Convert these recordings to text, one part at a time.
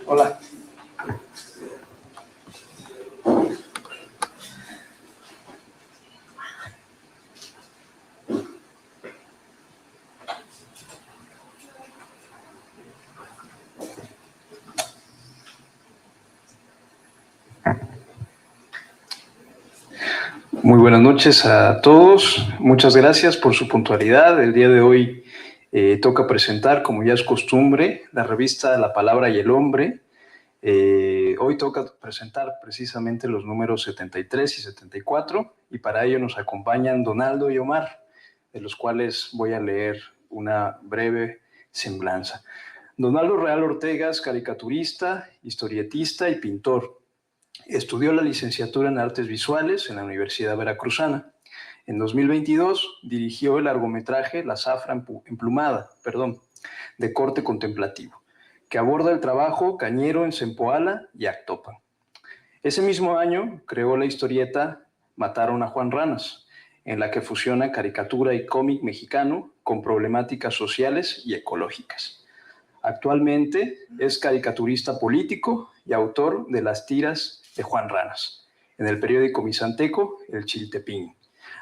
Hola. Muy buenas noches a todos. Muchas gracias por su puntualidad. El día de hoy toca presentar, como ya es costumbre, la revista La Palabra y el Hombre. Hoy toca presentar precisamente los números 73 y 74 y para ello nos acompañan Donaldo y Omar, de los cuales voy a leer una breve semblanza. Donaldo Real Ortega es caricaturista, historietista y pintor. Estudió la licenciatura en Artes Visuales en la Universidad Veracruzana. En 2022 dirigió el largometraje La Zafra Emplumada, de corte contemplativo, que aborda el trabajo cañero en Zempoala y Actopan. Ese mismo año creó la historieta Mataron a Juan Ranas, en la que fusiona caricatura y cómic mexicano con problemáticas sociales y ecológicas. Actualmente es caricaturista político y autor de las tiras de Juan Ranas, en el periódico Misanteco, El Chiltepín,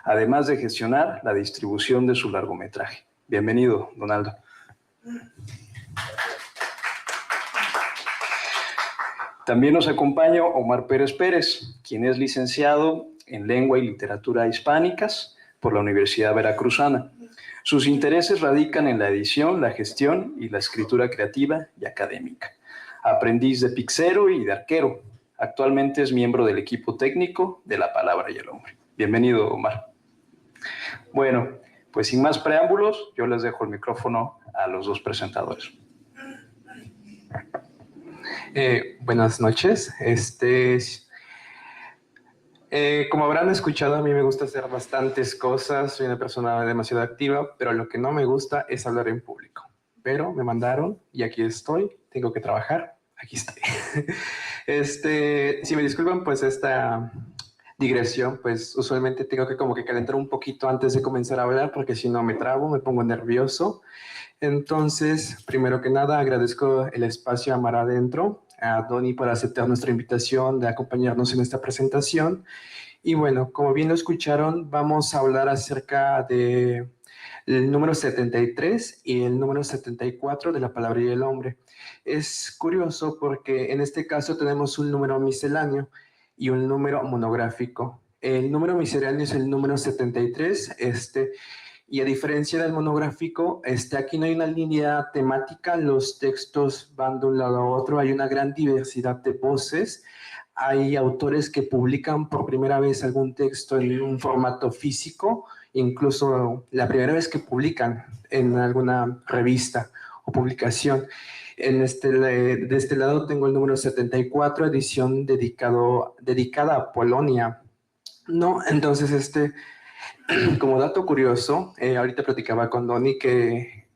además de gestionar la distribución de su largometraje. Bienvenido, Donaldo. También nos acompaña Omar Pérez Pérez, quien es licenciado en Lengua y Literatura Hispánicas por la Universidad Veracruzana. Sus intereses radican en la edición, la gestión y la escritura creativa y académica. Aprendiz de pixero y de arquero. Actualmente es miembro del equipo técnico de La Palabra y el Hombre. Bienvenido, Omar. Bueno, pues sin más preámbulos, yo les dejo el micrófono a los dos presentadores. Buenas noches. Como habrán escuchado, a mí me gusta hacer bastantes cosas, soy una persona demasiado activa, pero lo que no me gusta es hablar en público. Pero me mandaron y aquí estoy, tengo que trabajar, aquí estoy. Si me disculpan, pues esta digresión, pues usualmente tengo que como que calentar un poquito antes de comenzar a hablar, porque si no me trabo, me pongo nervioso. Entonces, primero que nada, agradezco el espacio a Mar Adentro, a Doni por aceptar nuestra invitación de acompañarnos en esta presentación. Y bueno, como bien lo escucharon, vamos a hablar acerca de el número 73 y el número 74 de La Palabra y el Hombre. Es curioso porque en este caso tenemos un número misceláneo y un número monográfico. El número misceláneo es el número 73, y a diferencia del monográfico, aquí no hay una línea temática, los textos van de un lado a otro, hay una gran diversidad de voces, hay autores que publican por primera vez algún texto en un formato físico, incluso la primera vez que publican en alguna revista o publicación. De este lado tengo el número 74, edición dedicada a Polonia. No, entonces como dato curioso, ahorita platicaba con Doni que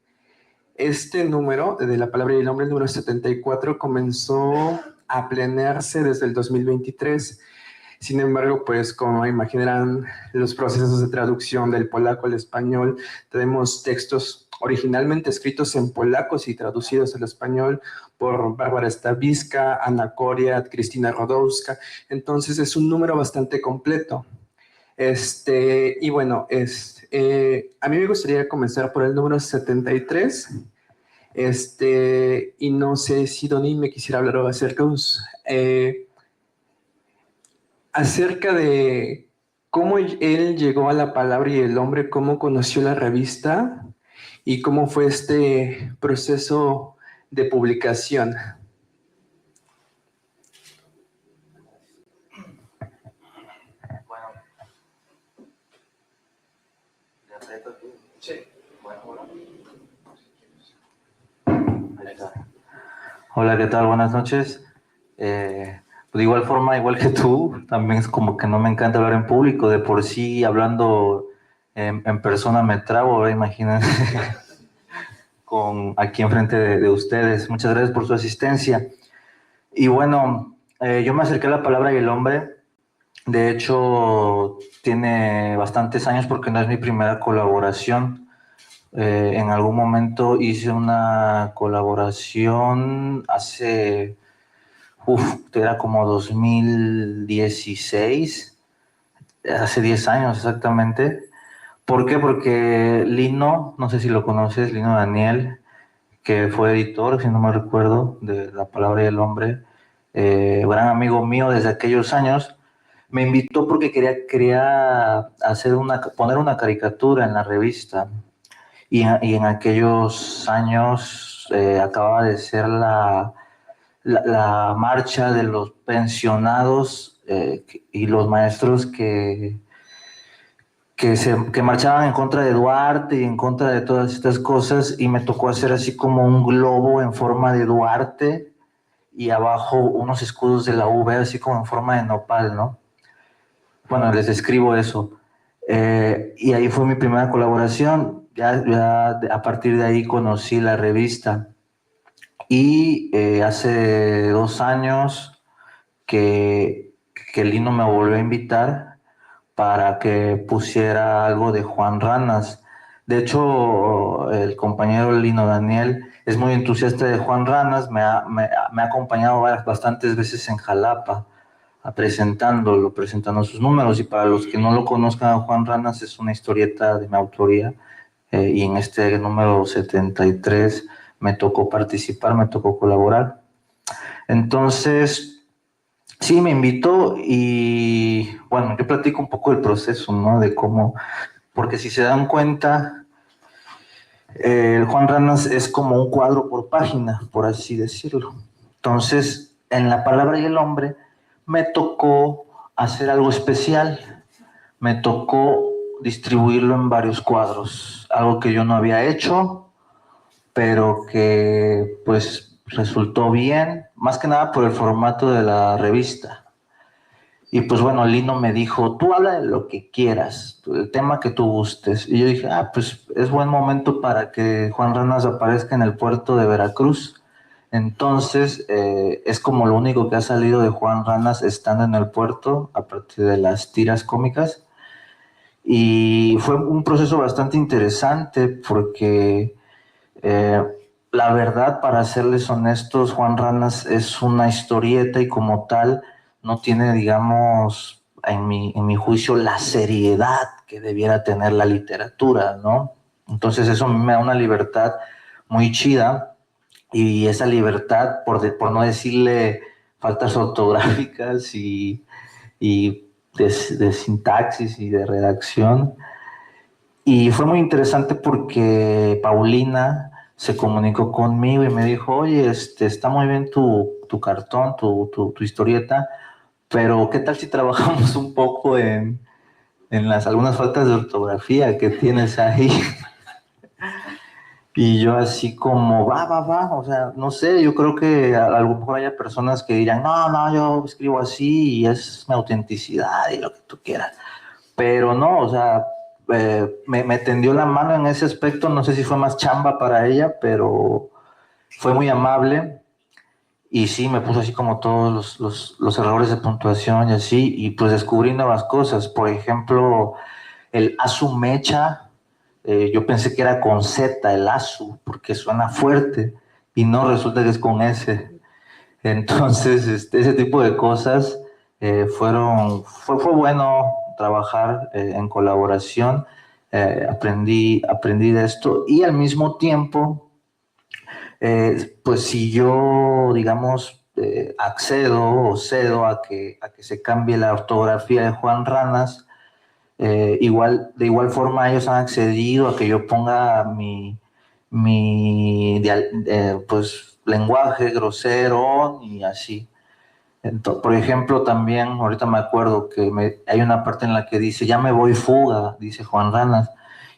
este número de La Palabra y el Hombre, el número 74, comenzó a planearse desde el 2023. Sin embargo, pues como imaginarán, los procesos de traducción del polaco al español, tenemos textos originalmente escritos en polacos y traducidos al español por Bárbara Stawiska, Anna Koriat, Cristina Rodowska. Entonces es un número bastante completo. Y bueno, a mí me gustaría comenzar por el número 73. Y no sé si Doni me quisiera hablar acerca de cómo él llegó a La Palabra y el Hombre, cómo conoció la revista y cómo fue este proceso de publicación. Hola, ¿qué tal? Buenas noches. Pues de igual forma, igual que tú, también es como que no me encanta hablar en público. De por sí, hablando en persona me trabo, ¿eh? Imagínense, aquí enfrente de ustedes. Muchas gracias por su asistencia. Y bueno, yo me acerqué a La Palabra y el Hombre. De hecho, tiene bastantes años porque no es mi primera colaboración. En algún momento hice una colaboración hace era como 2016, hace 10 años exactamente. ¿Por qué? Porque Lino, no sé si lo conoces, Lino Daniel, que fue editor, si no me recuerdo, de La Palabra y el Hombre, gran amigo mío desde aquellos años, me invitó porque quería poner una caricatura en la revista. Y en aquellos años acababa de ser la marcha de los pensionados y los maestros que marchaban en contra de Duarte y en contra de todas estas cosas, y me tocó hacer así como un globo en forma de Duarte y abajo unos escudos de la V, así como en forma de nopal, ¿no? Bueno, les escribo eso. Y ahí fue mi primera colaboración. Ya a partir de ahí conocí la revista. Y hace 2 años que Lino me volvió a invitar para que pusiera algo de Juan Ranas. De hecho, el compañero Lino Daniel es muy entusiasta de Juan Ranas, me ha acompañado bastantes veces en Jalapa, presentando sus números. Y para los que no lo conozcan, Juan Ranas es una historieta de mi autoría, y en este número 73 me tocó participar, me tocó colaborar. Entonces, sí, me invitó y bueno, yo platico un poco del proceso, ¿no? De cómo, porque si se dan cuenta, el Juan Ranas es como un cuadro por página, por así decirlo. Entonces, en La Palabra y el Hombre, me tocó hacer algo especial. Me tocó distribuirlo en varios cuadros, algo que yo no había hecho, pero que pues resultó bien, más que nada por el formato de la revista. Y pues bueno, Lino me dijo, tú habla de lo que quieras, el tema que tú gustes. Y yo dije, pues es buen momento para que Juan Ranas aparezca en el puerto de Veracruz. Entonces, es como lo único que ha salido de Juan Ranas estando en el puerto, a partir de las tiras cómicas. Y fue un proceso bastante interesante porque, eh, la verdad, para serles honestos, Juan Ranas es una historieta y como tal no tiene, digamos, en mi juicio, la seriedad que debiera tener la literatura, ¿no? Entonces eso a mí me da una libertad muy chida, y esa libertad, por no decirle faltas ortográficas y de sintaxis y de redacción. Y fue muy interesante porque Paulina se comunicó conmigo y me dijo, oye, está muy bien tu cartón, tu historieta, pero ¿qué tal si trabajamos un poco en las algunas faltas de ortografía que tienes ahí? Y yo así como, va, o sea, no sé, yo creo que a lo mejor haya personas que dirán, no, yo escribo así y es mi autenticidad y lo que tú quieras. Pero no, o sea, me tendió la mano en ese aspecto, no sé si fue más chamba para ella, pero fue muy amable y sí, me puso así como todos los errores de puntuación y así, y pues descubrí nuevas cosas. Por ejemplo, el Azumecha, yo pensé que era con Z el Azu, porque suena fuerte, y no, resulta que es con S. Entonces, ese tipo de cosas fue bueno trabajar en colaboración. Aprendí de esto, y al mismo tiempo, pues si yo, digamos, accedo o cedo a que se cambie la ortografía de Juan Ranas, de igual forma ellos han accedido a que yo ponga pues, lenguaje grosero y así. Entonces, por ejemplo, también ahorita me acuerdo que hay una parte en la que dice, ya me voy fuga, dice Juan Ranas,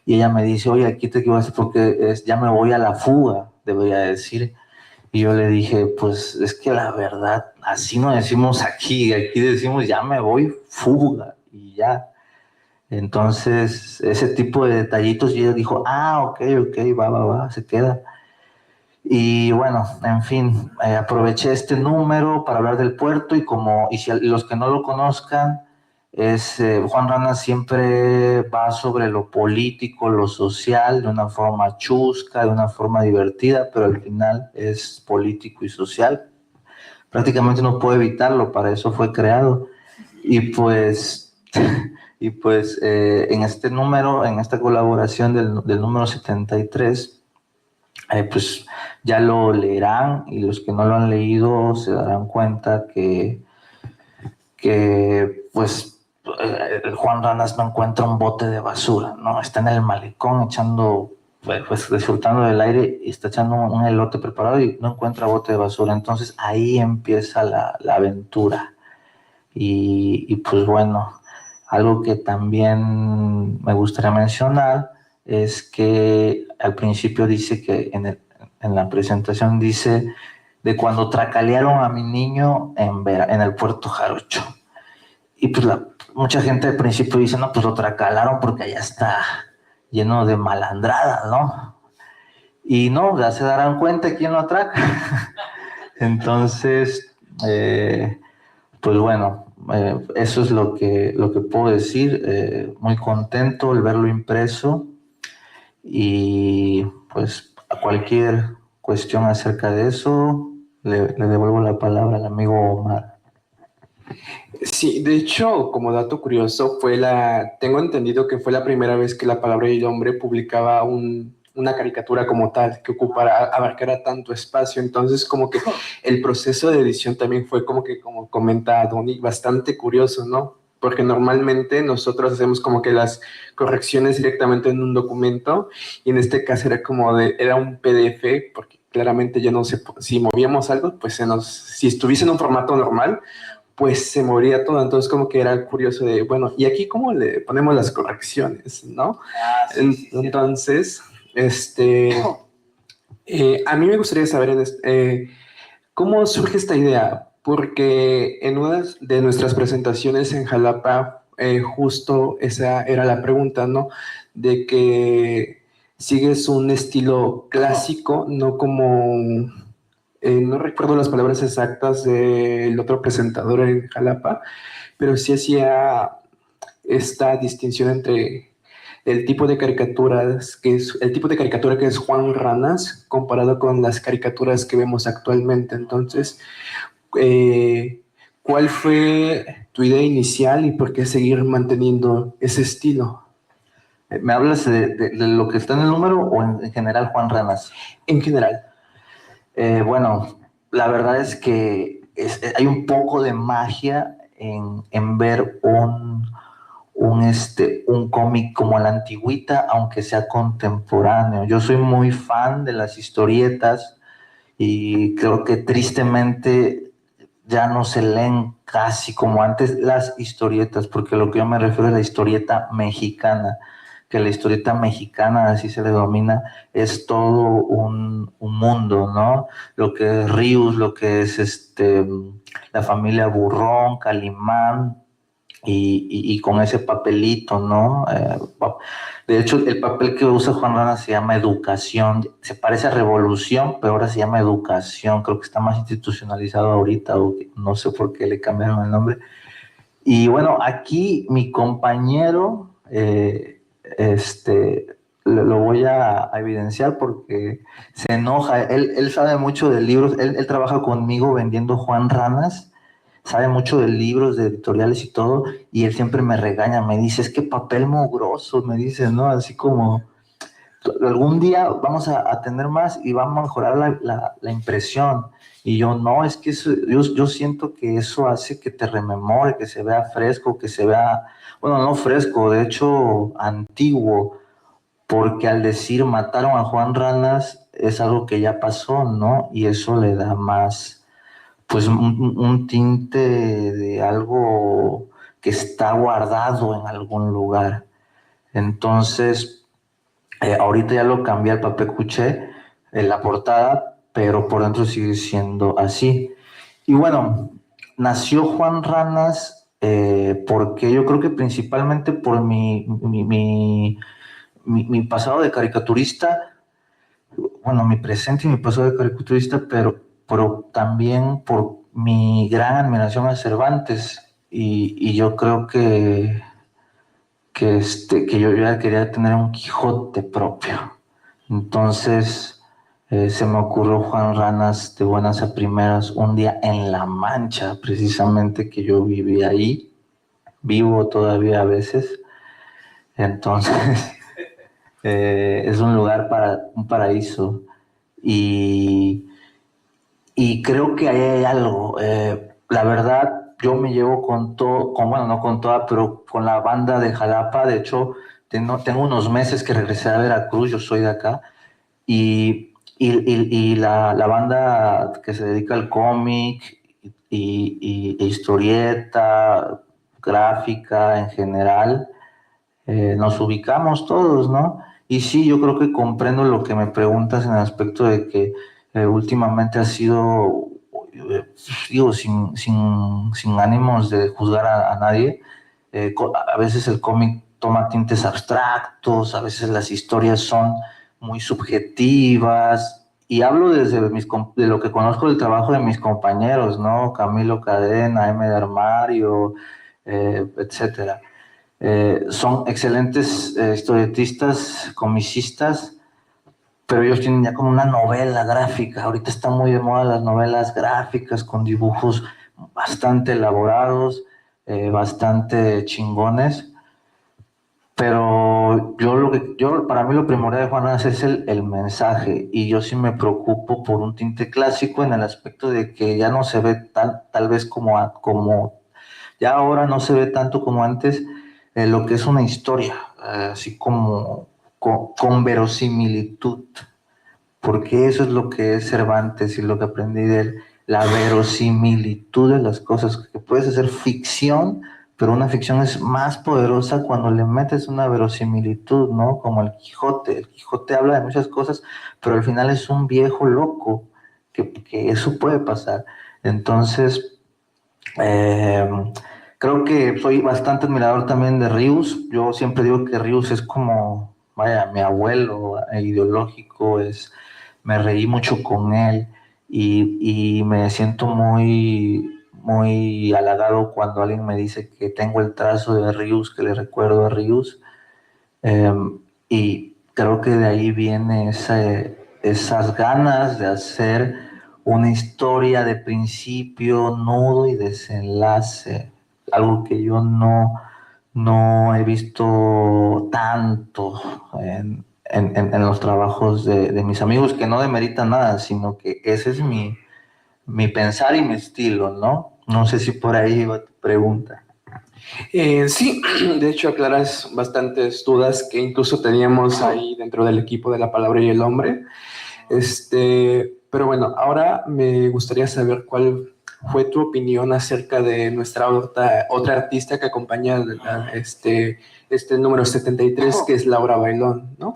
y ella me dice, oye, aquí te equivocaste porque es ya me voy a la fuga, debería decir. Y yo le dije, pues es que la verdad, así no decimos aquí decimos ya me voy fuga, y ya. Entonces, ese tipo de detallitos, y ella dijo, ok, va, se queda. Y bueno, en fin, aproveché este número para hablar del puerto, y si los que no lo conozcan, Juan Rana siempre va sobre lo político, lo social, de una forma chusca, de una forma divertida, pero al final es político y social. prácticamente no puedo evitarlo, para eso fue creado. Y pues, en este número, en esta colaboración del número 73, pues ya lo leerán y los que no lo han leído se darán cuenta que pues Juan Ranas no encuentra un bote de basura, ¿no? Está en el malecón echando, pues disfrutando del aire y está echando un elote preparado y no encuentra bote de basura. Entonces ahí empieza la aventura. Y pues bueno, algo que también me gustaría mencionar es que al principio dice que en la presentación dice de cuando tracalearon a mi niño en el Puerto Jarocho. Y pues mucha gente al principio dice, no, pues lo tracalaron porque allá está lleno de malandrada, ¿no? Y no, ya se darán cuenta quién lo atraca. Entonces, pues bueno, eso es lo que puedo decir. Muy contento al verlo impreso y pues a cualquier cuestión acerca de eso, le devuelvo la palabra al amigo Omar. Sí, de hecho, como dato curioso, tengo entendido que fue la primera vez que La Palabra y el Hombre publicaba una caricatura como tal, que abarcara tanto espacio. Entonces, como que el proceso de edición también fue como que, como comenta Donny, bastante curioso, ¿no? Porque normalmente nosotros hacemos como que las correcciones directamente en un documento, y en este caso era un PDF, porque claramente ya no sé, si movíamos algo, pues si estuviese en un formato normal, pues se moría todo. Entonces como que era curioso de, bueno, ¿y aquí cómo le ponemos las correcciones, no? Entonces, a mí me gustaría saber cómo surge esta idea, porque en una de nuestras presentaciones en Jalapa, justo esa era la pregunta, ¿no? De que sigues un estilo clásico, no como... no recuerdo las palabras exactas del otro presentador en Jalapa, pero sí hacía esta distinción entre el tipo de caricaturas el tipo de caricatura que es Juan Ranas comparado con las caricaturas que vemos actualmente. Entonces, ¿cuál fue tu idea inicial y por qué seguir manteniendo ese estilo? ¿Me hablas de lo que está en el número o en general Juan Ranas? En general. Bueno, la verdad es que hay un poco de magia en ver un cómic como la antigüita, aunque sea contemporáneo. Yo soy muy fan de las historietas y creo que tristemente ya no se leen casi como antes las historietas, porque lo que yo me refiero es la historieta mexicana, que la historieta mexicana, así se le denomina, es todo un mundo, ¿no? Lo que es Rius, lo que es la familia Burrón, Calimán, y con ese papelito, ¿no? De hecho, el papel que usa Juan Rana se llama Educación. Se parece a Revolución, pero ahora se llama Educación. Creo que está más institucionalizado ahorita, o no sé por qué le cambiaron el nombre. Y bueno, aquí mi compañero, lo voy a evidenciar porque se enoja. Él sabe mucho de libros. Él trabaja conmigo vendiendo Juan Ranas, sabe mucho de libros, de editoriales y todo, y él siempre me regaña, me dice, es que papel mugroso, me dice, ¿no? Así como, algún día vamos a tener más y vamos a mejorar la impresión. Y yo, no, es que yo siento que eso hace que te rememore, que se vea fresco, que se vea, bueno, no fresco, de hecho, antiguo, porque al decir mataron a Juan Ranas es algo que ya pasó, ¿no? Y eso le da más, pues un tinte de algo que está guardado en algún lugar. Entonces, ahorita ya lo cambié al papel cuché en la portada, pero por dentro sigue siendo así. Y bueno, nació Juan Ranas porque yo creo que principalmente por mi pasado de caricaturista, bueno, mi presente y mi pasado de caricaturista, pero también por mi gran admiración a Cervantes. Y yo creo que yo ya quería tener un Quijote propio. Entonces, Se me ocurrió Juan Ranas de buenas a primeras un día en La Mancha, precisamente que yo viví ahí, vivo todavía a veces. Entonces, es un lugar para un paraíso. Y, y creo que ahí hay algo. La verdad, yo me llevo con todo, bueno, no con toda, pero con la banda de Jalapa. De hecho, tengo unos meses que regresé a Veracruz, yo soy de acá. Y la banda que se dedica al cómic e historieta, gráfica en general, nos ubicamos todos, ¿no? Y sí, yo creo que comprendo lo que me preguntas en el aspecto de que últimamente ha sido, digo, sin ánimos de juzgar a nadie, a veces el cómic toma tintes abstractos, a veces las historias son muy subjetivas, y hablo desde de lo que conozco del trabajo de mis compañeros, ¿no? Camilo Cadena, M. de Armario, etcétera. Son excelentes historietistas, comicistas, pero ellos tienen ya como una novela gráfica. Ahorita están muy de moda las novelas gráficas con dibujos bastante elaborados, bastante chingones. Pero para mí lo primordial de Juanas es el mensaje, y yo sí me preocupo por un tinte clásico en el aspecto de que ya no se ve tal vez como ya ahora no se ve tanto como antes, lo que es una historia, así como con verosimilitud, porque eso es lo que es Cervantes y lo que aprendí de él, la verosimilitud de las cosas, que puedes hacer ficción, pero una ficción es más poderosa cuando le metes una verosimilitud, ¿no? Como el Quijote habla de muchas cosas, pero al final es un viejo loco, que eso puede pasar. Entonces, eh, creo que soy bastante admirador también de Rius. Yo siempre digo que Rius es como, vaya, mi abuelo ideológico. Me reí mucho con él, y me siento muy halagado cuando alguien me dice que tengo el trazo de Rius, que le recuerdo a Rius. Eh, y creo que de ahí viene esas ganas de hacer una historia de principio, nudo y desenlace, algo que yo no he visto tanto en los trabajos de mis amigos, que no demeritan nada, sino que ese es mi pensar y mi estilo, ¿no? No sé si por ahí va tu pregunta. Sí, de hecho aclaras bastantes dudas que incluso teníamos ahí dentro del equipo de La Palabra y el Hombre. Pero bueno, ahora me gustaría saber cuál fue tu opinión acerca de nuestra otra artista que acompaña este número 73, que es Laura Bailón, ¿no?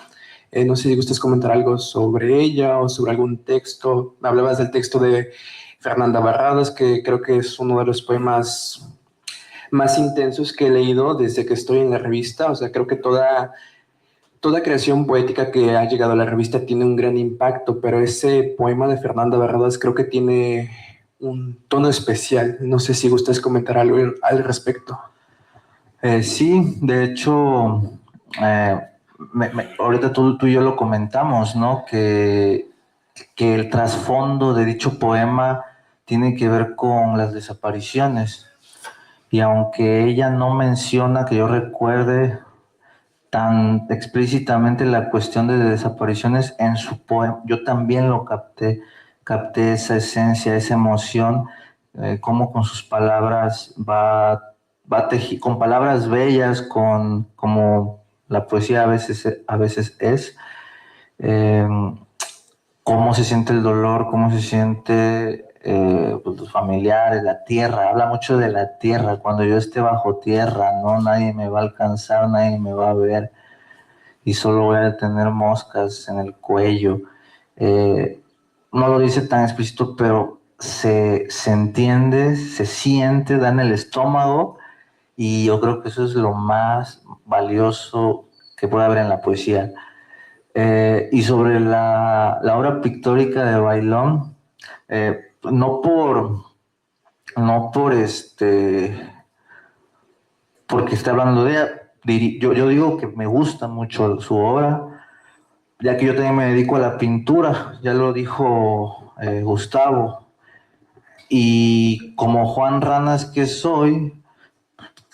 No sé si gustas comentar algo sobre ella o sobre algún texto. Hablabas del texto de Fernanda Barradas, que creo que es uno de los poemas más intensos que he leído desde que estoy en la revista. O sea, creo que toda creación poética que ha llegado a la revista tiene un gran impacto, pero ese poema de Fernanda Barradas creo que tiene un tono especial. No sé si gustas comentar algo al respecto. Sí, de hecho, eh, ahorita tú y yo lo comentamos, ¿no? Que el trasfondo de dicho poema tiene que ver con las desapariciones. Y aunque ella no menciona, que yo recuerde tan explícitamente la cuestión de desapariciones en su poema, yo también lo capté esa esencia, esa emoción, cómo con sus palabras con palabras bellas, como la poesía a veces es, eh, cómo se siente el dolor, cómo se siente pues, los familiares, la tierra. Habla mucho de la tierra. Cuando yo esté bajo tierra, no, nadie me va a alcanzar, nadie me va a ver, y solo voy a tener moscas en el cuello. No lo dice tan explícito, pero se entiende, se siente, da en el estómago, y yo creo que eso es lo más valioso que puede haber en la poesía. Y sobre la obra pictórica de Bailón, no porque esté hablando de ella, yo digo que me gusta mucho su obra, ya que yo también me dedico a la pintura, ya lo dijo Gustavo, y como Juan Ranas que soy,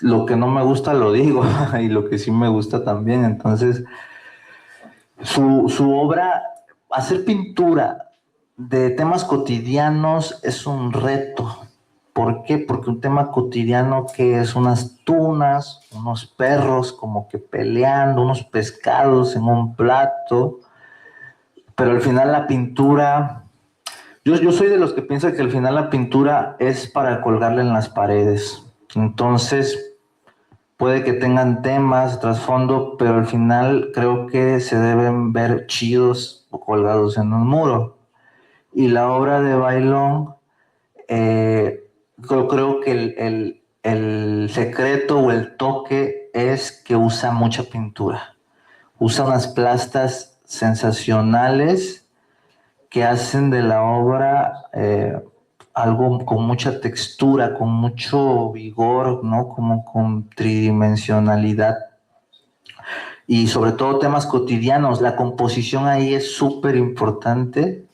lo que no me gusta lo digo, y lo que sí me gusta también. Entonces, su obra, hacer pintura de temas cotidianos es un reto. ¿Por qué? Porque un tema cotidiano que es unas tunas, unos perros como que peleando, unos pescados en un plato, pero al final la pintura, yo soy de los que piensa que al final la pintura es para colgarla en las paredes. Entonces, puede que tengan temas, trasfondo, pero al final creo que se deben ver chidos o colgados en un muro. Y la obra de Bailón, yo creo que el secreto o el toque es que usa mucha pintura. Usa unas plastas sensacionales que hacen de la obra algo con mucha textura, con mucho vigor, ¿no? Como con tridimensionalidad. Y sobre todo temas cotidianos. La composición ahí es súper importante,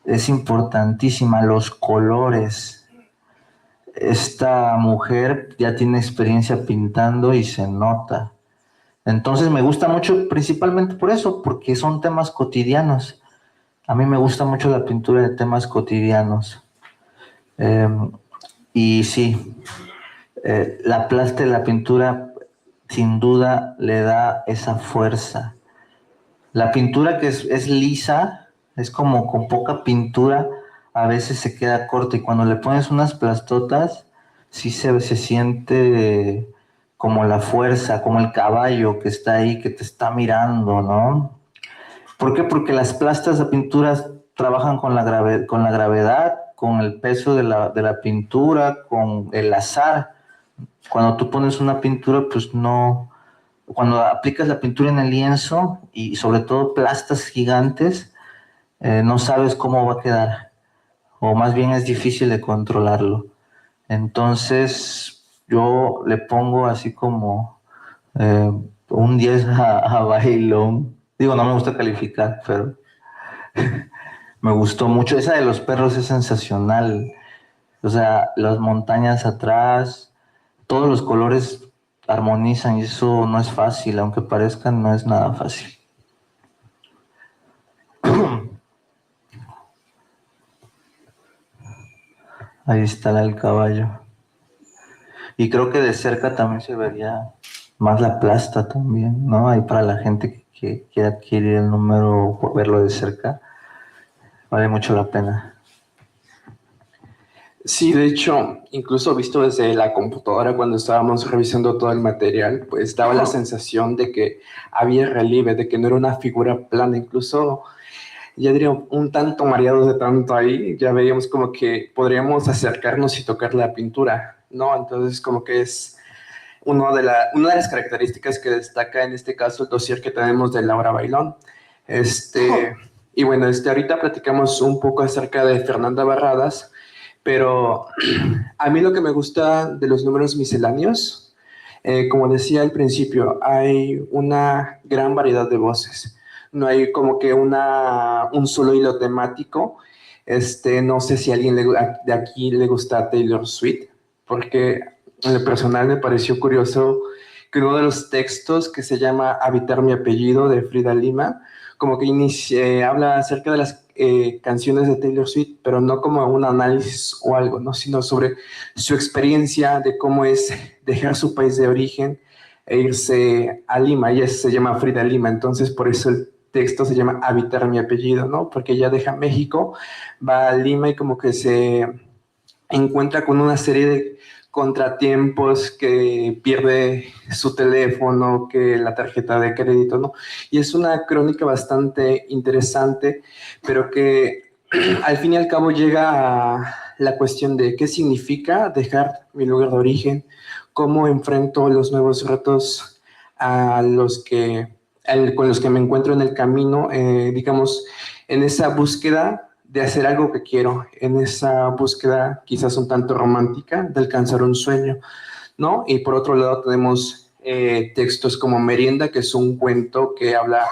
es importantísima. Los colores. Esta mujer ya tiene experiencia pintando y se nota. Entonces me gusta mucho principalmente por eso, porque son temas cotidianos. A mí me gusta mucho la pintura de temas cotidianos. Y sí, la plasta de la pintura sin duda le da esa fuerza. La pintura que es lisa, es como con poca pintura, a veces se queda corta y cuando le pones unas plastotas, sí se siente como la fuerza, como el caballo que está ahí, que te está mirando, ¿no? ¿Por qué? Porque las plastas de pinturas trabajan con la gravedad, con el peso de la pintura, con el azar. Cuando tú pones una pintura, pues no. Cuando aplicas la pintura en el lienzo y sobre todo plastas gigantes, no sabes cómo va a quedar. O más bien es difícil de controlarlo. Entonces, yo le pongo así como un 10 a Bailón. Digo, no me gusta calificar, pero me gustó mucho. Esa de los perros es sensacional. O sea, las montañas atrás, todos los colores armonizan y eso no es fácil, aunque parezca, no es nada fácil. Ahí está el caballo. Y creo que de cerca también se vería más la plasta también, ¿no? Ahí para la gente que quiera adquirir el número por verlo de cerca, vale mucho la pena. Sí, de hecho, incluso visto desde la computadora cuando estábamos revisando todo el material, pues daba la sensación de que había relieve, de que no era una figura plana, incluso ya diría un tanto mareados de tanto ahí, ya veíamos como que podríamos acercarnos y tocar la pintura, ¿no? Entonces como que es una de las características que destaca en este caso el dossier que tenemos de Laura Bailón. Y bueno, ahorita platicamos un poco acerca de Fernanda Barradas, pero a mí lo que me gusta de los números misceláneos, como decía al principio, hay una gran variedad de voces. No hay como que un solo hilo temático. No sé si a alguien de aquí le gusta Taylor Swift, porque en lo personal me pareció curioso que uno de los textos que se llama Habitar mi apellido de Frida Lima, como que habla acerca de las canciones de Taylor Swift, pero no como un análisis o algo, ¿no? Sino sobre su experiencia de cómo es dejar su país de origen e irse a Lima. Ella se llama Frida Lima, entonces por eso el texto se llama Habitar mi apellido, ¿no? Porque ella deja México, va a Lima y como que se encuentra con una serie de contratiempos, que pierde su teléfono, que la tarjeta de crédito, ¿no? Y es una crónica bastante interesante, pero que al fin y al cabo llega a la cuestión de qué significa dejar mi lugar de origen, cómo enfrento los nuevos retos con los que me encuentro en el camino, digamos, en esa búsqueda de hacer algo que quiero, en esa búsqueda quizás un tanto romántica de alcanzar un sueño, ¿no? Y por otro lado tenemos textos como Merienda, que es un cuento que habla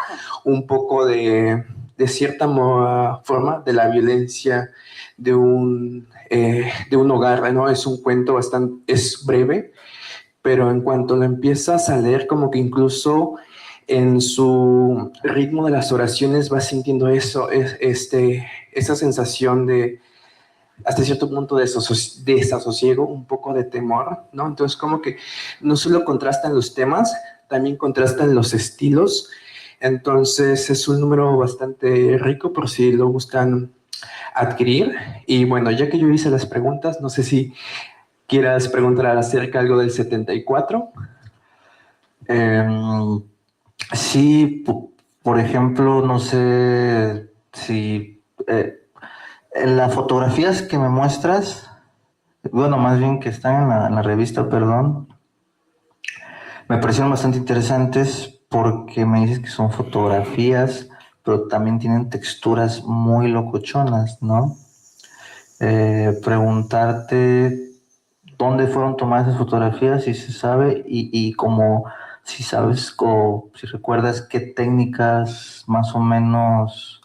un poco de cierta forma de la violencia de un hogar, ¿no? Es un cuento es breve, pero en cuanto lo empiezas a leer, como que incluso en su ritmo de las oraciones vas sintiendo esa sensación de, hasta cierto punto, de desasosiego, un poco de temor, ¿no? Entonces, como que no solo contrastan los temas, también contrastan los estilos. Entonces, es un número bastante rico por si lo buscan adquirir. Y bueno, ya que yo hice las preguntas, no sé si quieras preguntar acerca algo del 74. Em, sí, por ejemplo, no sé si en las fotografías que me muestras, bueno, más bien que están en la revista, perdón, me parecieron bastante interesantes porque me dices que son fotografías, pero también tienen texturas muy locochonas, ¿no? Preguntarte dónde fueron tomadas esas fotografías, si se sabe, y como si sabes o si recuerdas qué técnicas más o menos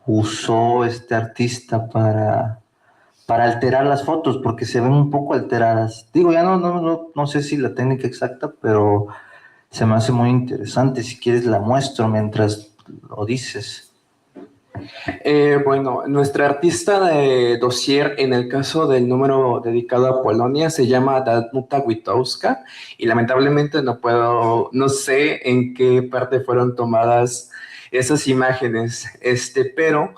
usó este artista para alterar las fotos, porque se ven un poco alteradas. Digo, ya no sé si la técnica exacta, pero se me hace muy interesante. Si quieres la muestro mientras lo dices. Bueno, nuestra artista de dossier en el caso del número dedicado a Polonia se llama Danuta Witowska y lamentablemente no sé en qué parte fueron tomadas esas imágenes, pero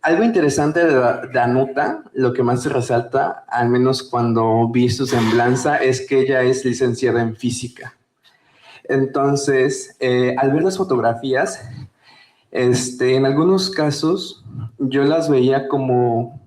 algo interesante de Danuta, lo que más se resalta, al menos cuando vi su semblanza, es que ella es licenciada en física. Entonces, al ver las fotografías, en algunos casos yo las veía como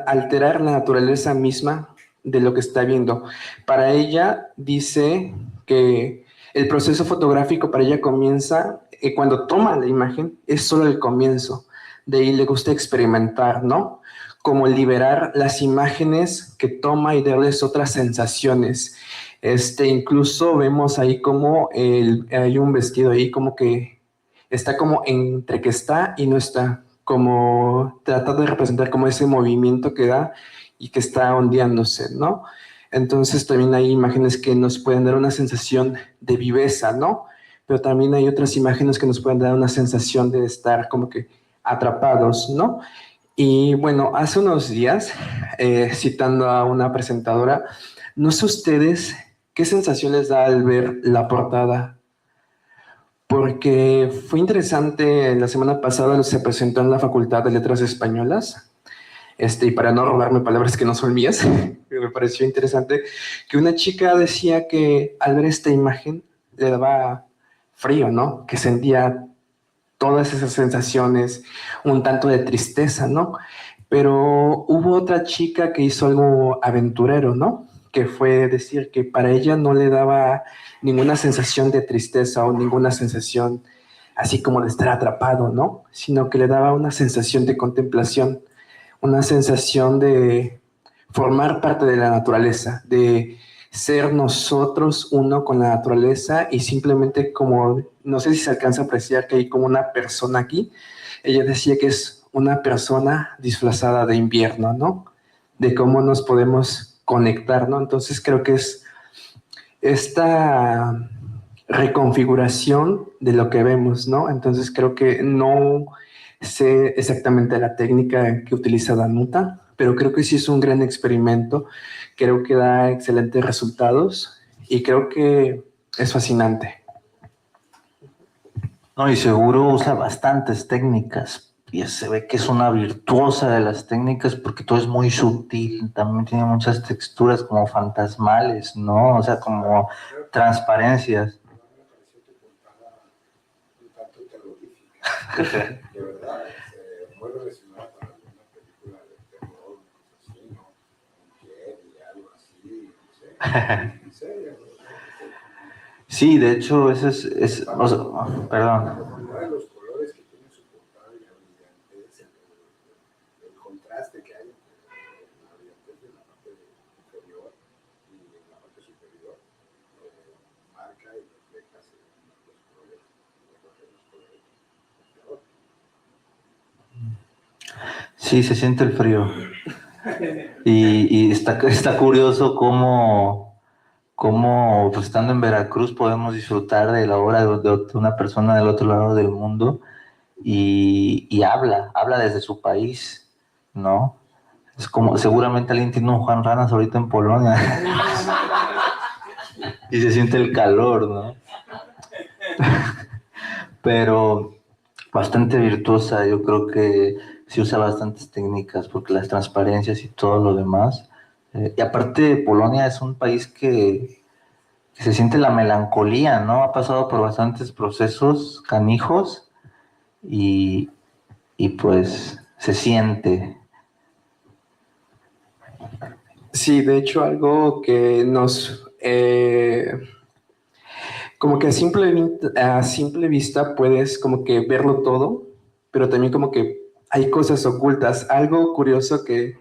alterar la naturaleza misma de lo que está viendo. Para ella dice que el proceso fotográfico para ella comienza cuando toma la imagen, es solo el comienzo. De ahí le gusta experimentar, ¿no? Como liberar las imágenes que toma y darles otras sensaciones. Incluso vemos ahí como hay un vestido ahí como que está como entre que está y no está, como tratando de representar como ese movimiento que da y que está ondeándose, ¿no? Entonces también hay imágenes que nos pueden dar una sensación de viveza, ¿no? Pero también hay otras imágenes que nos pueden dar una sensación de estar como que atrapados, ¿no? Y bueno, hace unos días, citando a una presentadora, no sé ustedes qué sensación les da al ver la portada, porque fue interesante, la semana pasada se presentó en la Facultad de Letras Españolas, y para no robarme palabras que no son mías, me pareció interesante que una chica decía que al ver esta imagen le daba frío, ¿no? Que sentía todas esas sensaciones, un tanto de tristeza, ¿no? Pero hubo otra chica que hizo algo aventurero, ¿no? Que fue decir que para ella no le daba ninguna sensación de tristeza o ninguna sensación así como de estar atrapado, ¿no? Sino que le daba una sensación de contemplación, una sensación de formar parte de la naturaleza, de ser nosotros uno con la naturaleza y simplemente como, no sé si se alcanza a apreciar que hay como una persona aquí. Ella decía que es una persona disfrazada de invierno, ¿no? De cómo nos podemos conectar, ¿no? Entonces creo que es esta reconfiguración de lo que vemos, ¿no? Entonces creo que no sé exactamente la técnica que utiliza Danuta, pero creo que sí es un gran experimento, creo que da excelentes resultados y creo que es fascinante. No, y seguro usa bastantes técnicas. Y se ve que es una virtuosa de las técnicas porque todo es muy sutil. También tiene muchas texturas como fantasmales, ¿no? O sea, como transparencias. De verdad, muy relacionada con alguna película de terror, un asesino, un y algo así, no sé. En serio. Sí, de hecho, o sea, perdón. Uno de los colores que tiene su portada y la brillantez, el contraste que hay entre la brillantez de la parte inferior Sí, se siente el frío. Y está curioso cómo pues, estando en Veracruz podemos disfrutar de la obra de una persona del otro lado del mundo y habla desde su país, ¿no? Es como, seguramente alguien tiene un Juan Ranas ahorita en Polonia y se siente el calor, ¿no? Pero bastante virtuosa, yo creo que sí usa bastantes técnicas, porque las transparencias y todo lo demás. Y aparte, Polonia es un país que se siente la melancolía, ¿no? Ha pasado por bastantes procesos canijos y, y pues se siente. Sí, de hecho, algo que nos, como que a simple vista puedes como que verlo todo, pero también como que hay cosas ocultas. Algo curioso de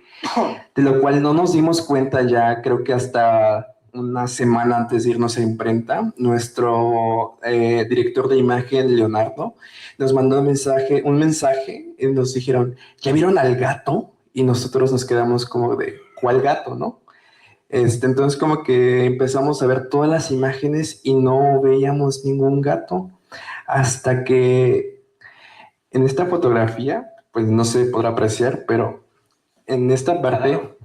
lo cual no nos dimos cuenta ya, creo que hasta una semana antes de irnos a imprenta, nuestro director de imagen, Leonardo, nos mandó un mensaje y nos dijeron, ¿ya vieron al gato? Y nosotros nos quedamos como de, ¿cuál gato, no? Entonces como que empezamos a ver todas las imágenes y no veíamos ningún gato hasta que en esta fotografía, pues no se podrá apreciar, pero en esta parte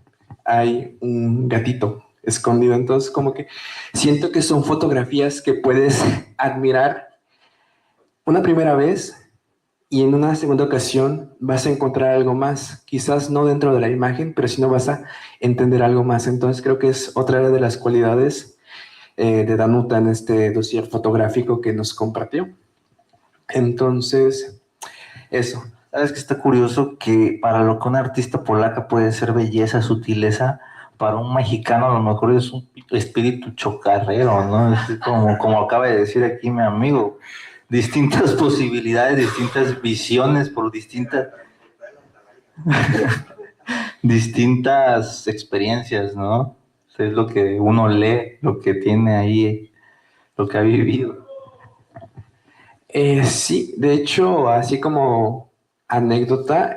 hay un gatito escondido. Entonces como que siento que son fotografías que puedes admirar una primera vez y en una segunda ocasión vas a encontrar algo más, quizás no dentro de la imagen, pero si no vas a entender algo más. Entonces creo que es otra de las cualidades de Danuta en este dossier fotográfico que nos compartió. Entonces, eso. ¿Sabes qué está curioso? Que para lo que un artista polaca puede ser belleza, sutileza, para un mexicano a lo mejor es un espíritu chocarrero, ¿no? Es como acaba de decir aquí mi amigo. Distintas posibilidades, distintas visiones por distintas experiencias, ¿no? Es lo que uno lee, lo que tiene ahí, lo que ha vivido. Sí, de hecho, así como anécdota,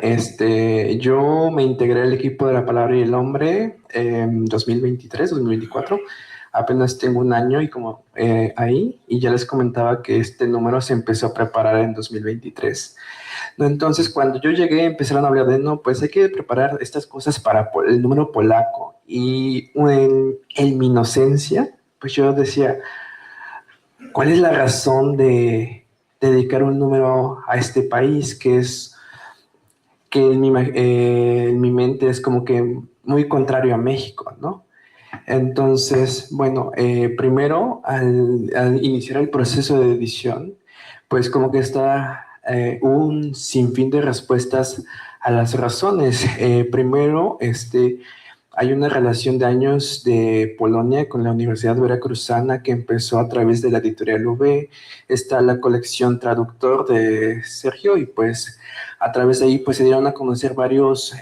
yo me integré al equipo de La Palabra y el Hombre en 2023, 2024. Apenas tengo un año y como ahí, y ya les comentaba que este número se empezó a preparar en 2023. ¿No? Entonces, cuando yo llegué, empezaron a hablar de, no, pues hay que preparar estas cosas para el número polaco. Y en mi inocencia, pues yo decía, ¿cuál es la razón de dedicar un número a este país que en mi mente es como que muy contrario a México, ¿no? Entonces, bueno, primero al iniciar el proceso de edición, pues como que está un sinfín de respuestas a las razones. Primero, hay una relación de años de Polonia con la Universidad Veracruzana que empezó a través de la editorial UV. Está la colección Traductor de Sergio y pues a través de ahí pues se dieron a conocer varios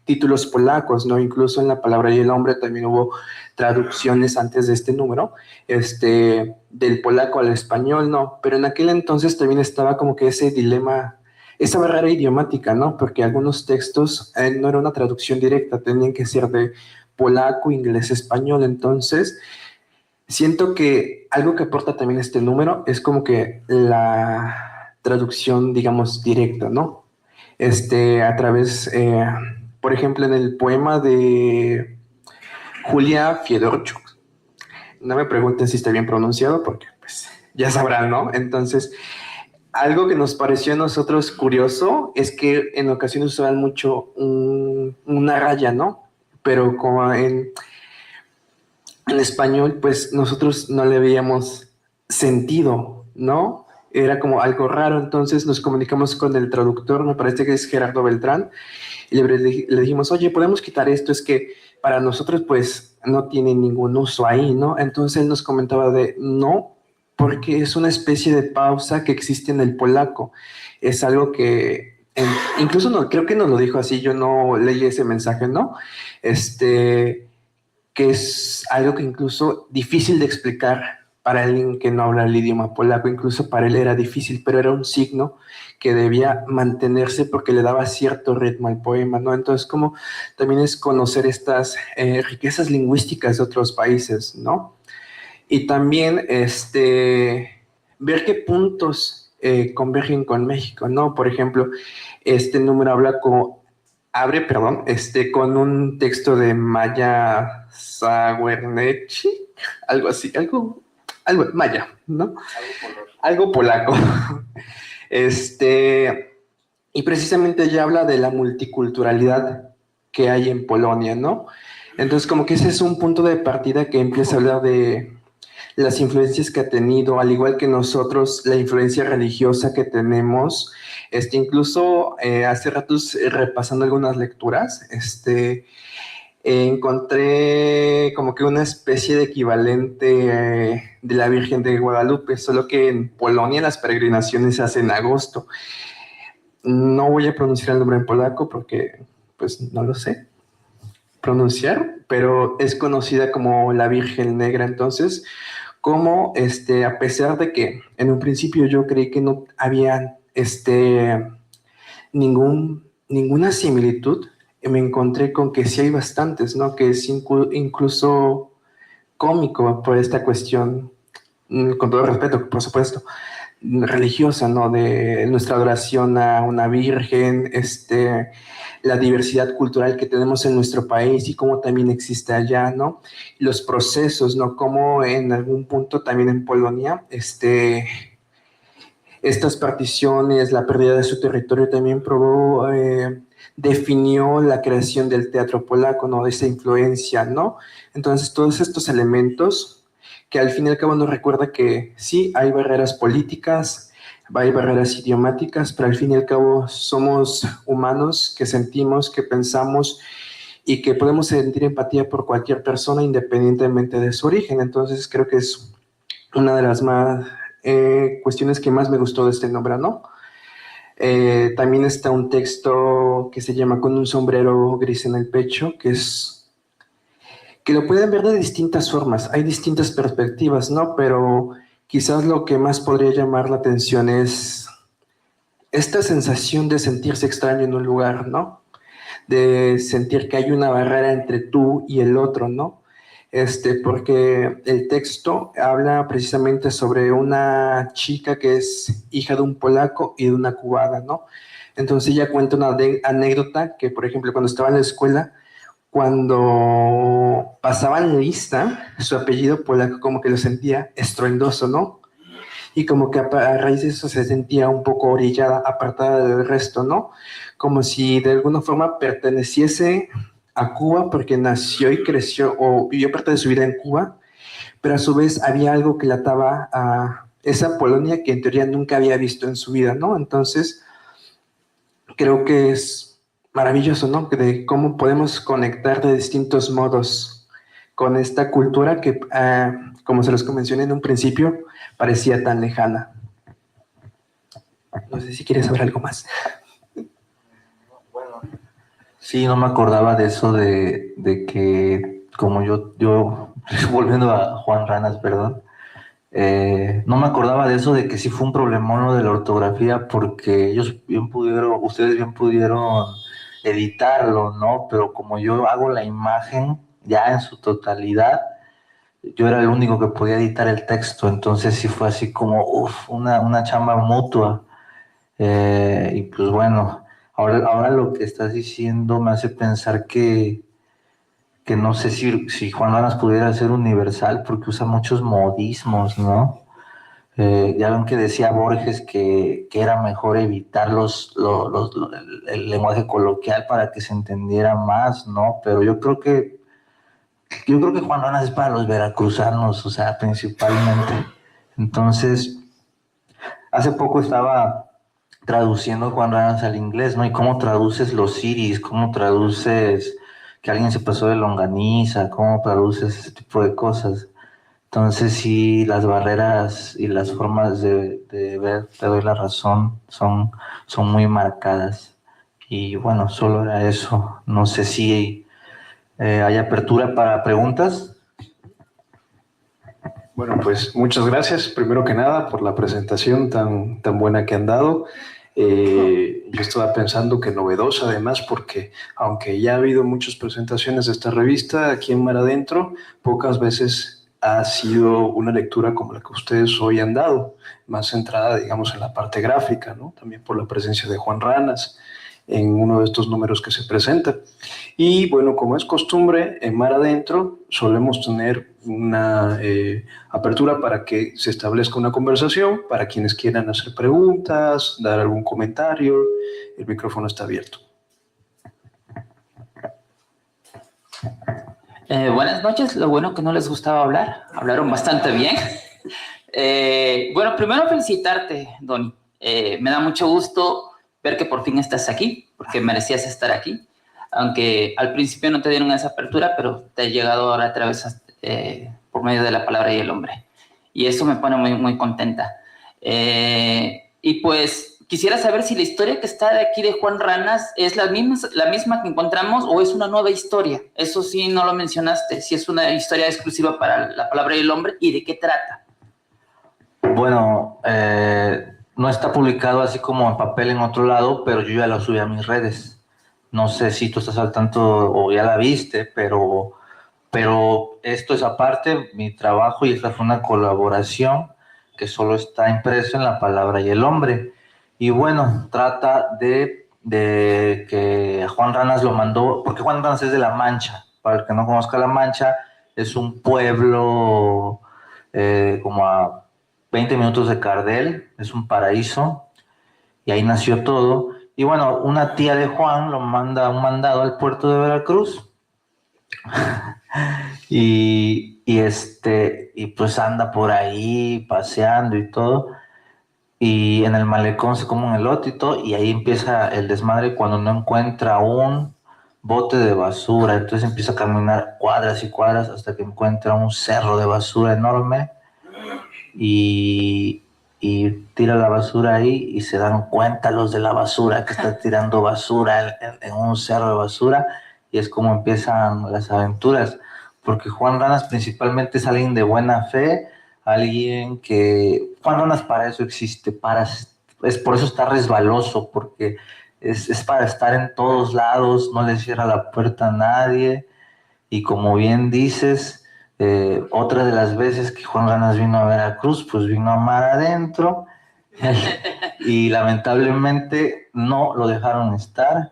títulos polacos, ¿no? Incluso en La Palabra y el Hombre también hubo traducciones antes de este número, del polaco al español, ¿no? Pero en aquel entonces también estaba como que ese dilema, esa barrera idiomática, ¿no? Porque algunos textos no era una traducción directa, tenían que ser de polaco, inglés, español. Entonces, siento que algo que aporta también este número es como que la traducción, digamos, directa, ¿no? A través, por ejemplo, en el poema de Julia Fiedorchuk. No me pregunten si está bien pronunciado porque, pues, ya sabrán, ¿no? Entonces, algo que nos pareció a nosotros curioso es que en ocasiones usaban mucho una raya, ¿no? Pero como en español, pues nosotros no le veíamos sentido, ¿no? Era como algo raro, entonces nos comunicamos con el traductor, me parece que es Gerardo Beltrán, y le dijimos, oye, ¿podemos quitar esto? Es que para nosotros, pues, no tiene ningún uso ahí, ¿no? Entonces él nos comentaba de, no, porque es una especie de pausa que existe en el polaco. Es algo que, incluso no, creo que nos lo dijo así, yo no leí ese mensaje, ¿no? Que es algo que incluso difícil de explicar para alguien que no habla el idioma polaco. Incluso para él era difícil, pero era un signo que debía mantenerse porque le daba cierto ritmo al poema, ¿no? Entonces, como también es conocer estas riquezas lingüísticas de otros países, ¿no? Y también ver qué puntos convergen con México, ¿no? Por ejemplo, este número con un texto de Maya Zawernechi, algo así, algo maya, ¿no? Algo polaco. Y precisamente ella habla de la multiculturalidad que hay en Polonia, ¿no? Entonces, como que ese es un punto de partida que empieza a hablar de las influencias que ha tenido, al igual que nosotros, la influencia religiosa que tenemos. Incluso hace ratos repasando algunas lecturas, encontré como que una especie de equivalente de la Virgen de Guadalupe, solo que en Polonia las peregrinaciones se hacen en agosto. No voy a pronunciar el nombre en polaco porque pues no lo sé pronunciar, pero es conocida como la Virgen Negra. Entonces, como a pesar de que en un principio yo creí que no había ninguna similitud, me encontré con que sí hay bastantes, ¿no? Que es incluso cómico por esta cuestión, con todo respeto, por supuesto, religiosa, ¿no? De nuestra adoración a una virgen, la diversidad cultural que tenemos en nuestro país y cómo también existe allá, ¿no? Los procesos, ¿no? Como en algún punto también en Polonia, estas particiones, la pérdida de su territorio también definió la creación del teatro polaco, ¿no? De esa influencia, ¿no? Entonces, todos estos elementos que al fin y al cabo nos recuerda que sí, hay barreras políticas, hay barreras idiomáticas, pero al fin y al cabo somos humanos que sentimos, que pensamos y que podemos sentir empatía por cualquier persona independientemente de su origen. Entonces, creo que es una de las más cuestiones que más me gustó de este nombre, ¿no? También está un texto que se llama Con un sombrero gris en el pecho, que lo pueden ver de distintas formas, hay distintas perspectivas, ¿no? Pero quizás lo que más podría llamar la atención es esta sensación de sentirse extraño en un lugar, ¿no? De sentir que hay una barrera entre tú y el otro, ¿no? Porque el texto habla precisamente sobre una chica que es hija de un polaco y de una cubana, ¿no? Entonces ella cuenta una anécdota que, por ejemplo, cuando estaba en la escuela, cuando pasaban lista, su apellido polaco como que lo sentía estruendoso, ¿no? Y como que a raíz de eso se sentía un poco orillada, apartada del resto, ¿no? Como si de alguna forma perteneciese a Cuba porque nació y creció o vivió parte de su vida en Cuba, pero a su vez había algo que la ataba a esa Polonia que en teoría nunca había visto en su vida, ¿no? Entonces, creo que es maravilloso, ¿no? De cómo podemos conectar de distintos modos con esta cultura que, como se los mencioné en un principio, parecía tan lejana. No sé si quieres saber algo más. Bueno, sí, no me acordaba de eso de que, como yo volviendo a Juan Ranas, perdón, no me acordaba de eso de que sí fue un problemón lo de la ortografía porque ustedes bien pudieron editarlo, ¿no? Pero como yo hago la imagen ya en su totalidad, yo era el único que podía editar el texto, entonces sí fue así como, una chamba mutua. Y pues bueno, ahora lo que estás diciendo me hace pensar que no sé si Juan Lanas pudiera ser universal porque usa muchos modismos, ¿no? Ya ven que decía Borges que era mejor evitar el lenguaje coloquial para que se entendiera más, ¿no? Pero yo creo que Juan Lanas es para los veracruzanos, o sea, principalmente. Entonces, hace poco estaba traduciendo Juan Ranas al inglés, ¿no? Y cómo traduces los siris, cómo traduces que alguien se pasó de longaniza, cómo traduces ese tipo de cosas. Entonces sí, las barreras y las formas de ver, te doy la razón, son muy marcadas. Y bueno, solo era eso. No sé si hay apertura para preguntas. Bueno, pues muchas gracias, primero que nada, por la presentación tan buena que han dado. Yo estaba pensando que novedosa además, porque aunque ya ha habido muchas presentaciones de esta revista aquí en Mar Adentro, pocas veces ha sido una lectura como la que ustedes hoy han dado, más centrada, digamos, en la parte gráfica, ¿no? También por la presencia de Juan Ranas en uno de estos números que se presenta. Y bueno, como es costumbre, en Mar Adentro solemos tener una apertura para que se establezca una conversación, para quienes quieran hacer preguntas, dar algún comentario. El micrófono está abierto. Buenas noches, lo bueno que no les gustaba hablar, hablaron bastante bien. Bueno, primero felicitarte, Donny. Me da mucho gusto ver que por fin estás aquí, porque merecías estar aquí, aunque al principio no te dieron esa apertura, pero te ha llegado ahora a través por medio de la palabra y el hombre. Y eso me pone muy, muy contenta. Y pues quisiera saber si la historia que está de aquí de Juan Ranas es la misma que encontramos o es una nueva historia. Eso sí no lo mencionaste, si es una historia exclusiva para la palabra y el hombre y de qué trata. Bueno, no está publicado así como en papel en otro lado, pero yo ya lo subí a mis redes. No sé si tú estás al tanto o ya la viste, pero esto es aparte, mi trabajo, y esta fue una colaboración que solo está impreso en la palabra y el hombre. Y bueno, trata de que Juan Ranas lo mandó, porque Juan Ranas es de La Mancha. Para el que no conozca La Mancha, es un pueblo como a 20 minutos de Cardel, es un paraíso, y ahí nació todo. Y bueno, una tía de Juan lo manda un mandado al puerto de Veracruz, y pues anda por ahí paseando y todo, y en el malecón se come un elote y todo, y ahí empieza el desmadre cuando no encuentra un bote de basura. Entonces empieza a caminar cuadras y cuadras hasta que encuentra un cerro de basura enorme, y tira la basura ahí, y se dan cuenta los de la basura que está tirando basura en un cerro de basura, y es como empiezan las aventuras, porque Juan Ranas principalmente es alguien de buena fe, alguien que... Juan Ranas para eso existe, es por eso está resbaloso, porque es para estar en todos lados, no le cierra la puerta a nadie, y como bien dices... otra de las veces que Juan Ranas vino a Veracruz, pues vino a Mar Adentro, y lamentablemente no lo dejaron estar,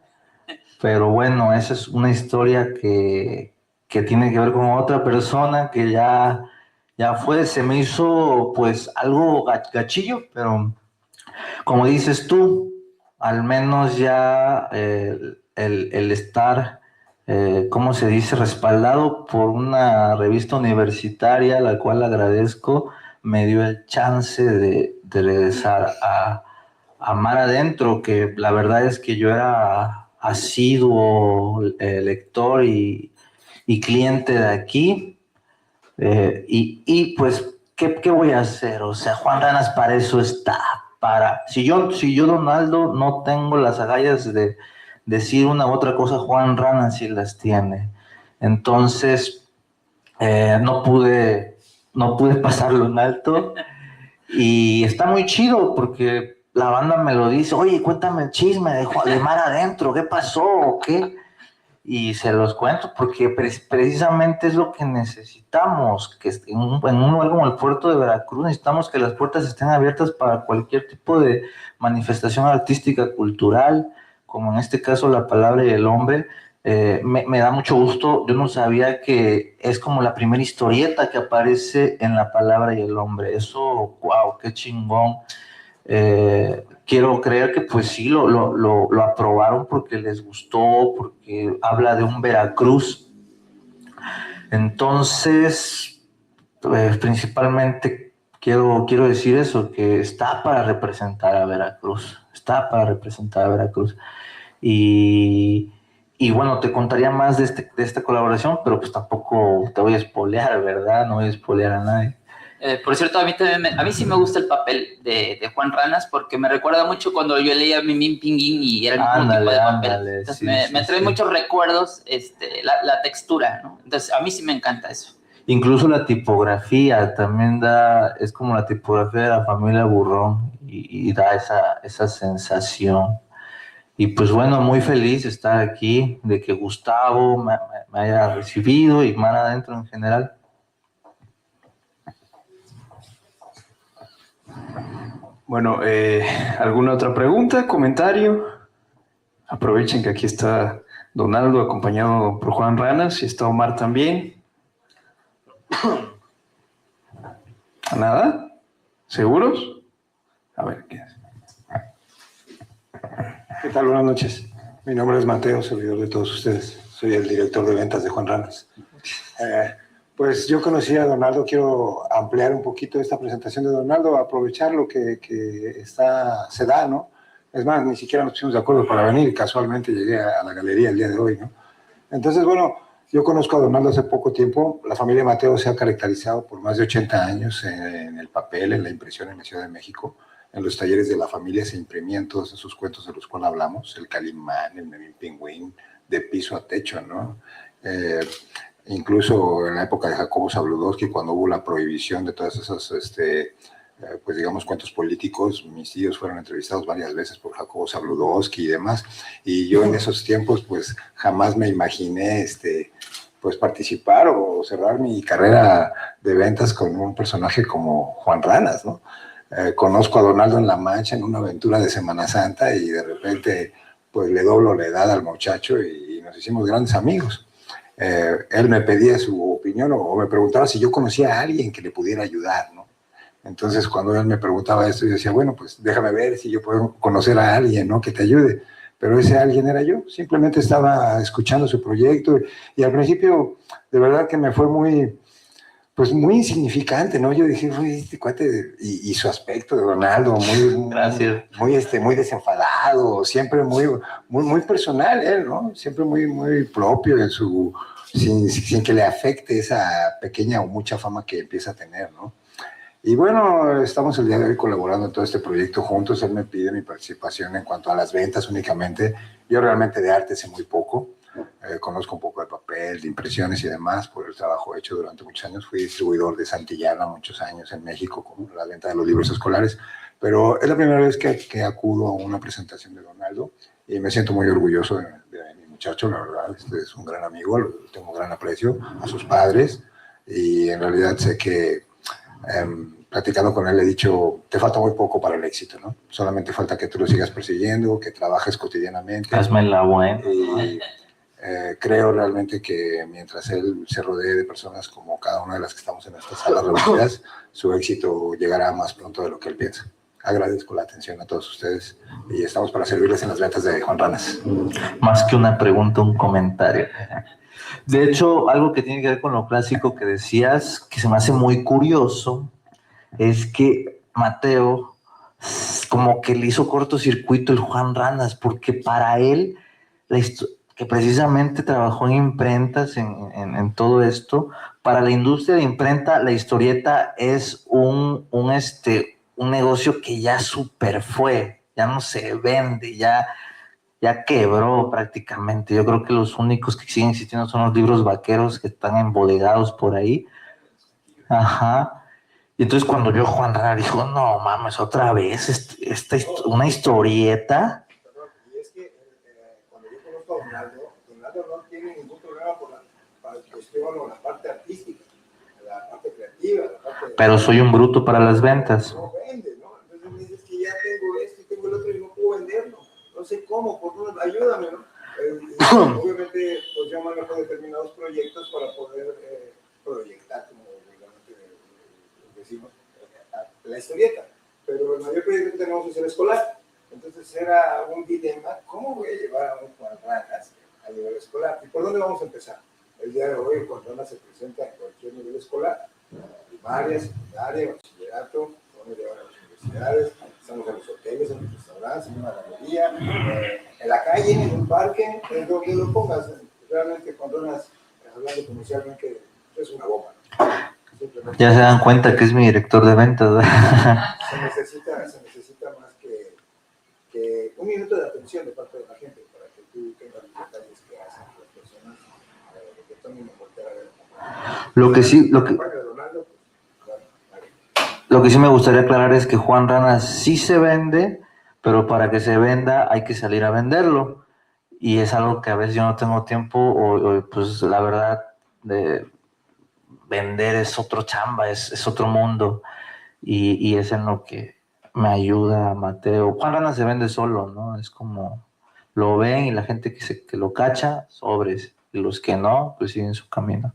pero bueno, esa es una historia que tiene que ver con otra persona que ya fue. Se me hizo pues algo gachillo, pero como dices tú, al menos ya el estar, ¿cómo se dice?, respaldado por una revista universitaria, la cual agradezco, me dio el chance de regresar a Mar Adentro, que la verdad es que yo era asiduo lector y cliente de aquí, y pues, ¿qué voy a hacer? O sea, Juan Ranas para eso está. Si yo, Donaldo, no tengo las agallas de decir una u otra cosa, Juan Ranas sí las tiene. Entonces, no pude pasarlo en alto, y está muy chido porque la banda me lo dice: oye, cuéntame el chisme de Mar Adentro, ¿qué pasó o qué? Y se los cuento porque precisamente es lo que necesitamos, que en un lugar como el puerto de Veracruz necesitamos que las puertas estén abiertas para cualquier tipo de manifestación artística, cultural, como en este caso la palabra y el hombre. Me da mucho gusto, yo no sabía que es como la primera historieta que aparece en la palabra y el hombre. Eso, wow, qué chingón. Quiero creer que pues sí, lo aprobaron porque les gustó, porque habla de un Veracruz. Entonces, principalmente quiero decir eso, que está para representar a Veracruz, y bueno, te contaría más de esta colaboración, pero pues tampoco te voy a espolear, ¿verdad? No voy a espolear a nadie. Por cierto, a mí sí me gusta el papel de Juan Ranas porque me recuerda mucho cuando yo leía Mimín Pinguín y era el mismo tipo de papel. Entonces me trae muchos recuerdos, la textura, ¿no? Entonces a mí sí me encanta eso. Incluso la tipografía también es como la tipografía de la familia Burrón y da esa sensación. Y pues bueno, muy feliz de estar aquí, de que Gustavo me haya recibido y Mar Adentro en general. Bueno, ¿alguna otra pregunta, comentario? Aprovechen que aquí está Donaldo acompañado por Juan Ranas y está Omar también. ¿Nada? ¿Seguros? A ver, ¿qué es? ¿Qué tal? Buenas noches. Mi nombre es Mateo, servidor de todos ustedes. Soy el director de ventas de Juan Ranas. Pues yo conocí a Donaldo, quiero ampliar un poquito esta presentación de Donaldo, aprovechar lo que se da, ¿no? Es más, ni siquiera nos pusimos de acuerdo para venir, casualmente llegué a la galería el día de hoy, ¿no? Entonces, bueno, yo conozco a Donaldo hace poco tiempo. La familia Mateo se ha caracterizado por más de 80 años en el papel, en la impresión en la Ciudad de México. En los talleres de la familia se imprimían todos esos cuentos de los cuales hablamos, el Calimán, el Memín Pingüín, de piso a techo, ¿no? Incluso en la época de Jacobo Zabludowski, cuando hubo la prohibición de todas esas, pues digamos, cuentos políticos, mis tíos fueron entrevistados varias veces por Jacobo Zabludowski y demás, y yo en esos tiempos, pues jamás me imaginé, pues participar o cerrar mi carrera de ventas con un personaje como Juan Ranas, ¿no? Conozco a Donaldo en La Mancha en una aventura de Semana Santa y de repente pues le doblo la edad al muchacho y nos hicimos grandes amigos. Él me pedía su opinión o me preguntaba si yo conocía a alguien que le pudiera ayudar, ¿no? Entonces cuando él me preguntaba esto yo decía, bueno, pues déjame ver si yo puedo conocer a alguien, ¿no? Que te ayude. Pero ese alguien era yo, simplemente estaba escuchando su proyecto y al principio de verdad que me fue pues muy insignificante, ¿no? Yo dije, este cuate, y su aspecto de Ronaldo, muy desenfadado, siempre muy personal, él, ¿no? Siempre muy propio sin que le afecte esa pequeña o mucha fama que empieza a tener, ¿no? Y bueno, estamos el día de hoy colaborando en todo este proyecto juntos. Él me pide mi participación en cuanto a las ventas únicamente. Yo realmente de arte sé muy poco. Conozco un poco de papel, de impresiones y demás por el trabajo hecho durante muchos años. Fui distribuidor de Santillana muchos años en México con la venta de los libros escolares, pero es la primera vez que acudo a una presentación de Donaldo y me siento muy orgulloso de mi muchacho, la verdad. Es un gran amigo, tengo gran aprecio a sus padres y en realidad sé que platicando con él le he dicho, te falta muy poco para el éxito, ¿no? Solamente falta que tú lo sigas persiguiendo, que trabajes cotidianamente. Hazme la buena. Y creo realmente que mientras él se rodee de personas como cada una de las que estamos en estas salas reunidas, su éxito llegará más pronto de lo que él piensa. Agradezco la atención a todos ustedes y estamos para servirles en las ventas de Juan Ranas. Más que una pregunta, un comentario. De hecho, algo que tiene que ver con lo clásico que decías, que se me hace muy curioso, es que Mateo como que le hizo cortocircuito el Juan Ranas, porque para él, que precisamente trabajó en imprentas, en todo esto, para la industria de imprenta, la historieta es un negocio que ya super fue, ya no se vende, ya quebró prácticamente. Yo creo que los únicos que siguen existiendo son los libros vaqueros que están embodegados por ahí. Ajá. Y entonces cuando vio Juan Rana dijo, no mames, otra vez, una historieta. Y es que cuando yo conozco a Donaldo no tiene ningún problema para la cuestión o la parte artística, la parte creativa, la parte... Pero soy un bruto para las ventas. No vende, ¿no? Entonces me dices que ya tengo esto y tengo el otro y no puedo venderlo. No sé cómo, por favor, ayúdame, ¿no? Obviamente, pues yo manejo determinados proyectos para poder proyectar, como decimos, la historieta. Pero el mayor proyecto que tenemos es el escolar. Entonces era un dilema, ¿cómo voy a llevar a un Juan Ranas a nivel escolar? ¿Y por dónde vamos a empezar? El día de hoy Juan Ranas se presenta en cualquier nivel escolar, primaria, secundaria, bachillerato, vamos a llevar a las universidades, estamos en los hoteles, en los restaurantes, en una galería, en la calle, en un parque, en donde lo pongas. Realmente Juan Ranas, hablando comercialmente, es una bomba, ¿no? Ya se dan cuenta que es mi director de ventas, ¿verdad? Se necesita más que un minuto de atención de parte de la gente para que tú tengas los detalles que hacen las personas que tomen en voltear a ver. Lo que sí, lo que sí me gustaría aclarar es que Juan Rana sí se vende, pero para que se venda hay que salir a venderlo. Y es algo que a veces yo no tengo tiempo, pues la verdad, de vender es otro chamba, es otro mundo. Y es en lo que me ayuda Mateo. Juan Rana se vende solo, ¿no? Es como lo ven y la gente que lo cacha, sobres. Y los que no, pues siguen su camino.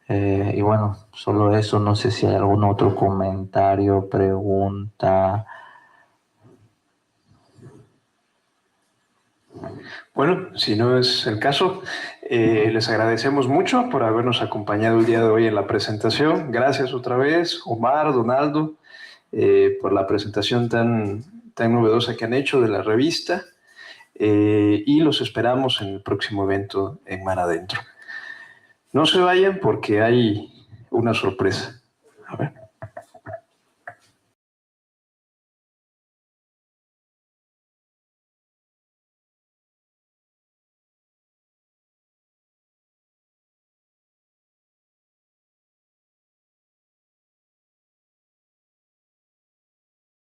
Y bueno, solo eso. No sé si hay algún otro comentario, pregunta. Bueno, si no es el caso, les agradecemos mucho por habernos acompañado el día de hoy en la presentación. Gracias otra vez, Omar, Donaldo, por la presentación tan novedosa que han hecho de la revista. Y los esperamos en el próximo evento en Mar Adentro. No se vayan porque hay una sorpresa. A ver.